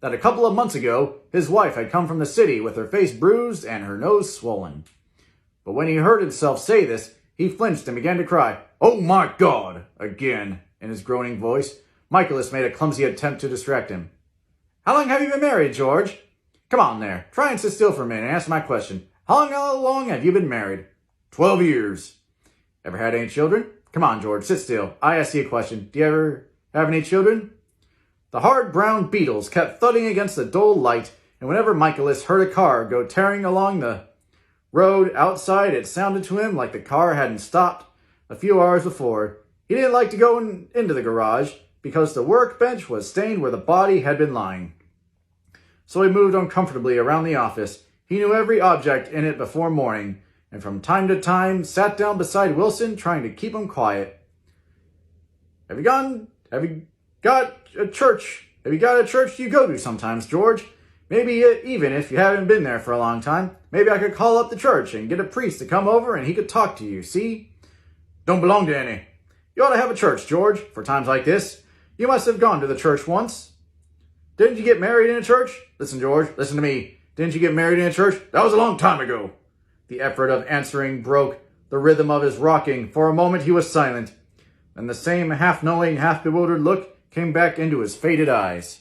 that a couple of months ago his wife had come from the city with her face bruised and her nose swollen. But when he heard himself say this, he flinched and began to cry, "Oh my God!" again, in his groaning voice. Michaelis made a clumsy attempt to distract him. "How long have you been married, George? Come on there, try and sit still for a minute and answer my question. How long have you been married?" 12 years. Ever had any children? Come on, George, sit still. I asked you a question. Do you ever have any children? The hard brown beetles kept thudding against the dull light, and whenever Michaelis heard a car go tearing along the road outside, it sounded to him like the car hadn't stopped a few hours before. He didn't like to go into the garage because the workbench was stained where the body had been lying. So he moved uncomfortably around the office. He knew every object in it before morning, and from time to time sat down beside Wilson, trying to keep him quiet. Have you got a church you go to sometimes, George? Maybe even if you haven't been there for a long time, maybe I could call up the church and get a priest to come over and he could talk to you, see? Don't belong to any. You ought to have a church, George, for times like this. You must have gone to the church once. Didn't you get married in a church? Listen, George, listen to me. Didn't you get married in a church? That was a long time ago. The effort of answering broke the rhythm of his rocking. For a moment he was silent. Then the same half-knowing, half-bewildered look came back into his faded eyes.